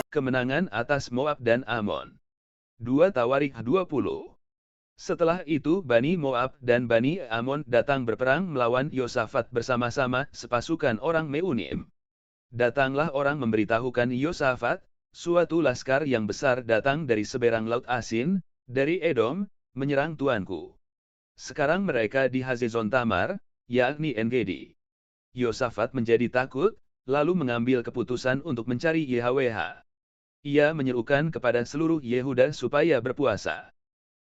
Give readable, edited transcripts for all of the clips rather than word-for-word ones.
Kemenangan atas Moab dan Amon. 2 Tawarikh 20. Setelah itu Bani Moab dan Bani Amon datang berperang melawan Yosafat bersama-sama sepasukan orang Meunim. Datanglah orang memberitahukan Yosafat, suatu laskar yang besar datang dari seberang laut Asin, dari Edom, menyerang tuanku. Sekarang mereka di Hazezon Tamar, yakni Engedi. Yosafat menjadi takut, lalu mengambil keputusan untuk mencari YHWH. Ia menyerukan kepada seluruh Yehuda supaya berpuasa.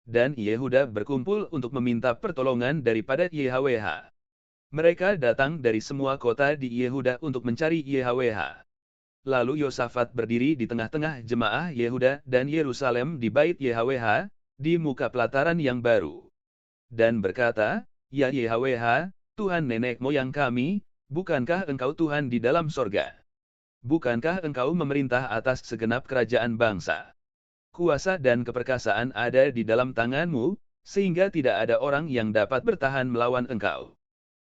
Dan Yehuda berkumpul untuk meminta pertolongan daripada YHWH. Mereka datang dari semua kota di Yehuda untuk mencari YHWH. Lalu Yosafat berdiri di tengah-tengah jemaah Yehuda dan Yerusalem di bait YHWH, di muka pelataran yang baru. Dan berkata, "Ya YHWH, Tuhan nenek moyang kami, bukankah Engkau Tuhan di dalam sorga? Bukankah Engkau memerintah atas segenap kerajaan bangsa? Kuasa dan keperkasaan ada di dalam tangan-Mu, sehingga tidak ada orang yang dapat bertahan melawan Engkau.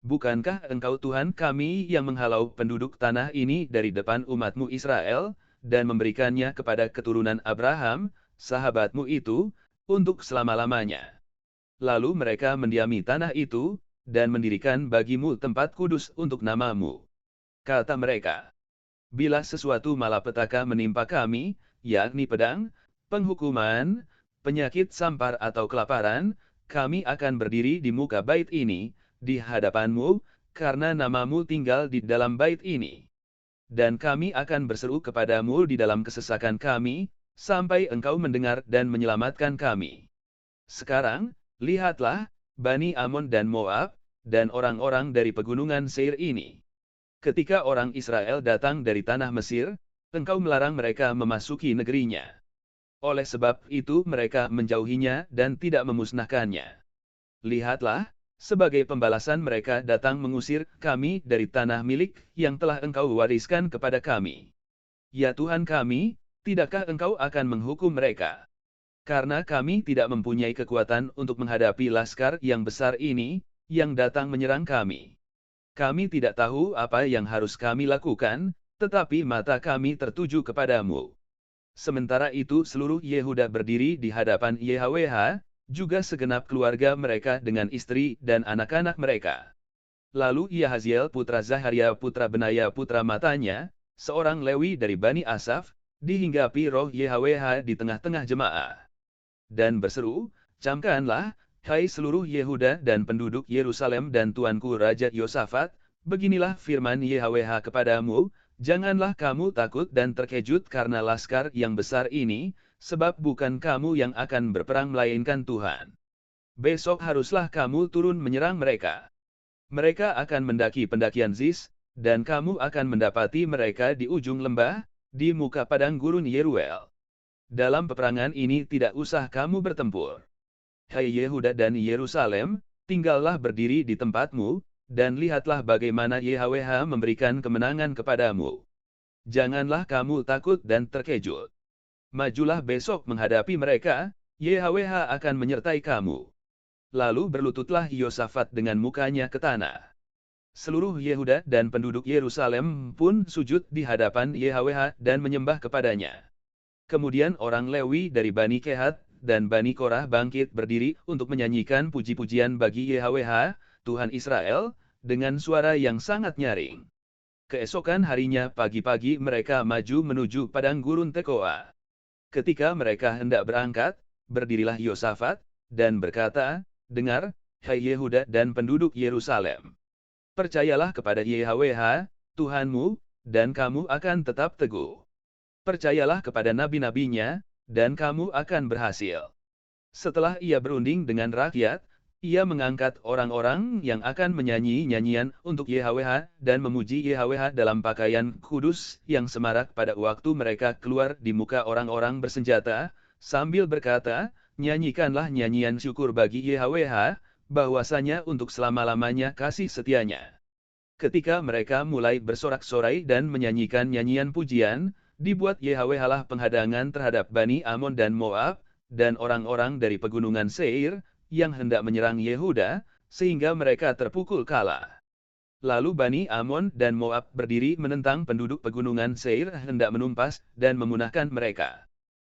Bukankah Engkau Tuhan kami yang menghalau penduduk tanah ini dari depan umat-Mu Israel, dan memberikannya kepada keturunan Abraham, sahabat-Mu itu, untuk selama-lamanya? Lalu mereka mendiami tanah itu, dan mendirikan bagi-Mu tempat kudus untuk nama-Mu. Kata mereka, bila sesuatu malapetaka menimpa kami, yakni pedang, penghukuman, penyakit sampar atau kelaparan, kami akan berdiri di muka bait ini, di hadapan-Mu, karena nama-Mu tinggal di dalam bait ini. Dan kami akan berseru kepada-Mu di dalam kesesakan kami, sampai Engkau mendengar dan menyelamatkan kami. Sekarang, lihatlah, Bani Amon dan Moab, dan orang-orang dari pegunungan Seir ini. Ketika orang Israel datang dari tanah Mesir, Engkau melarang mereka memasuki negerinya. Oleh sebab itu mereka menjauhinya dan tidak memusnahkannya. Lihatlah, sebagai pembalasan mereka datang mengusir kami dari tanah milik yang telah Engkau wariskan kepada kami. Ya Tuhan kami, tidakkah Engkau akan menghukum mereka? Karena kami tidak mempunyai kekuatan untuk menghadapi laskar yang besar ini, yang datang menyerang kami. Kami tidak tahu apa yang harus kami lakukan, tetapi mata kami tertuju kepadamu. Sementara itu seluruh Yehuda berdiri di hadapan YHWH, juga segenap keluarga mereka dengan istri dan anak-anak mereka. Lalu Yahaziel putra Zaharia putra Benaya putra Matanya, seorang Lewi dari Bani Asaf, dihinggapi roh YHWH di tengah-tengah jemaah. Dan berseru, "Camkanlah, hai seluruh Yehuda dan penduduk Yerusalem dan tuanku Raja Yosafat, beginilah firman YHWH kepadamu, janganlah kamu takut dan terkejut karena laskar yang besar ini, sebab bukan kamu yang akan berperang melainkan Tuhan. Besok haruslah kamu turun menyerang mereka. Mereka akan mendaki pendakian Ziz, dan kamu akan mendapati mereka di ujung lembah, di muka padang gurun Yeruel. Dalam peperangan ini tidak usah kamu bertempur. Hai Yehuda dan Yerusalem, tinggallah berdiri di tempatmu, dan lihatlah bagaimana YHWH memberikan kemenangan kepadamu. Janganlah kamu takut dan terkejut. Majulah besok menghadapi mereka, YHWH akan menyertai kamu." Lalu berlututlah Yosafat dengan mukanya ke tanah. Seluruh Yehuda dan penduduk Yerusalem pun sujud di hadapan YHWH dan menyembah kepadanya. Kemudian orang Lewi dari Bani Kehat dan Bani Korah bangkit berdiri untuk menyanyikan puji-pujian bagi YHWH, Tuhan Israel, dengan suara yang sangat nyaring. Keesokan harinya pagi-pagi mereka maju menuju padang gurun Tekoa. Ketika mereka hendak berangkat, berdirilah Yosafat, dan berkata, "Dengar, hai Yehuda dan penduduk Yerusalem. Percayalah kepada YHWH, Tuhanmu, dan kamu akan tetap teguh. Percayalah kepada nabi-nabinya, dan kamu akan berhasil." Setelah ia berunding dengan rakyat, ia mengangkat orang-orang yang akan menyanyi nyanyian untuk YHWH dan memuji YHWH dalam pakaian kudus yang semarak pada waktu mereka keluar di muka orang-orang bersenjata, sambil berkata, "Nyanyikanlah nyanyian syukur bagi YHWH, bahwasanya untuk selama-lamanya kasih setianya." Ketika mereka mulai bersorak-sorai dan menyanyikan nyanyian pujian, dibuat YHWH lah penghadangan terhadap Bani Amon dan Moab, dan orang-orang dari pegunungan Seir, yang hendak menyerang Yehuda, sehingga mereka terpukul kalah. Lalu Bani Amon dan Moab berdiri menentang penduduk pegunungan Seir hendak menumpas dan memunahkan mereka.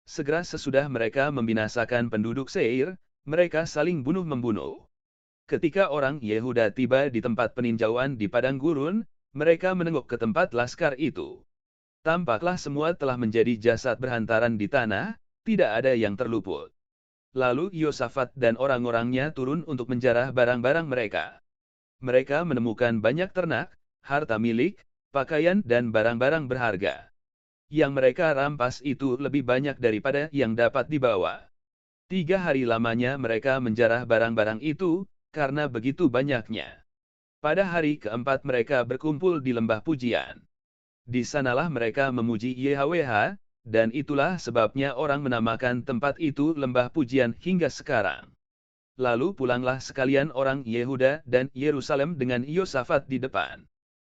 Segera sesudah mereka membinasakan penduduk Seir, mereka saling bunuh-membunuh. Ketika orang Yehuda tiba di tempat peninjauan di padang gurun, mereka menengok ke tempat laskar itu. Tampaklah semua telah menjadi jasad berhantaran di tanah, tidak ada yang terluput. Lalu Yosafat dan orang-orangnya turun untuk menjarah barang-barang mereka. Mereka menemukan banyak ternak, harta milik, pakaian dan barang-barang berharga. Yang mereka rampas itu lebih banyak daripada yang dapat dibawa. 3 hari lamanya mereka menjarah barang-barang itu, karena begitu banyaknya. Pada hari keempat mereka berkumpul di lembah pujian. Di sanalah mereka memuji YHWH, dan itulah sebabnya orang menamakan tempat itu lembah pujian hingga sekarang. Lalu pulanglah sekalian orang Yehuda dan Yerusalem dengan Yosafat di depan.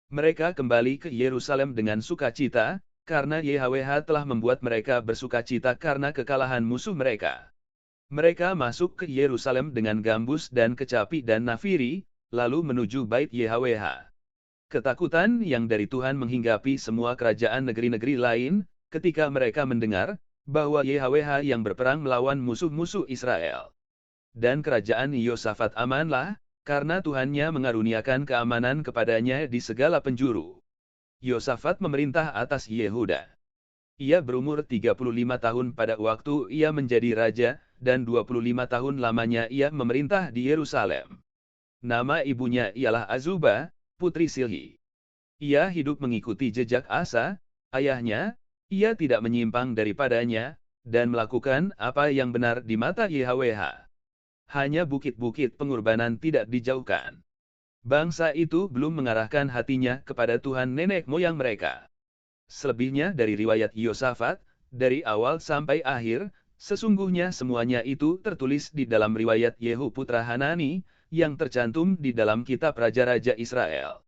Mereka kembali ke Yerusalem dengan sukacita, karena YHWH telah membuat mereka bersukacita karena kekalahan musuh mereka. Mereka masuk ke Yerusalem dengan gambus dan kecapi dan nafiri, lalu menuju bait YHWH. Ketakutan yang dari Tuhan menghinggapi semua kerajaan negeri-negeri lain, ketika mereka mendengar bahwa YHWH yang berperang melawan musuh-musuh Israel. Dan kerajaan Yosafat amanlah, karena Tuhannya mengaruniakan keamanan kepadanya di segala penjuru. Yosafat memerintah atas Yehuda. Ia berumur 35 tahun pada waktu ia menjadi raja, dan 25 tahun lamanya ia memerintah di Yerusalem. Nama ibunya ialah Azubah, putri Silhi. Ia hidup mengikuti jejak Asa, ayahnya, ia tidak menyimpang daripadanya, dan melakukan apa yang benar di mata YHWH. Hanya bukit-bukit pengorbanan tidak dijauhkan. Bangsa itu belum mengarahkan hatinya kepada Tuhan nenek moyang mereka. Selebihnya dari riwayat Yosafat, dari awal sampai akhir, sesungguhnya semuanya itu tertulis di dalam riwayat Yehu putra Hanani, yang tercantum di dalam kitab Raja-Raja Israel.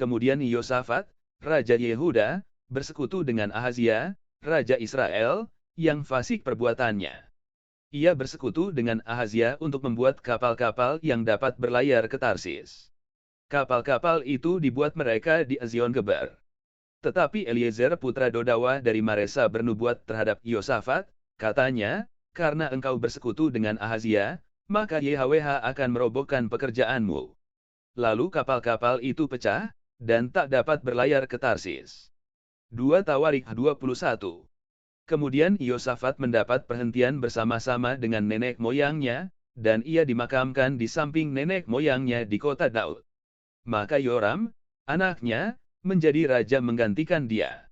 Kemudian Yosafat, Raja Yehuda, bersekutu dengan Ahazia, Raja Israel, yang fasik perbuatannya. Ia bersekutu dengan Ahazia untuk membuat kapal-kapal yang dapat berlayar ke Tarsis. Kapal-kapal itu dibuat mereka di Ezion-Geber. Tetapi Eliezer putra Dodawa dari Maresa bernubuat terhadap Yosafat, katanya, karena engkau bersekutu dengan Ahazia, maka YHWH akan merobohkan pekerjaanmu. Lalu kapal-kapal itu pecah, dan tak dapat berlayar ke Tarsis. 2 Tawarikh 21. Kemudian Yosafat mendapat perhentian bersama-sama dengan nenek moyangnya, dan ia dimakamkan di samping nenek moyangnya di kota Daud. Maka Yoram, anaknya, menjadi raja menggantikan dia.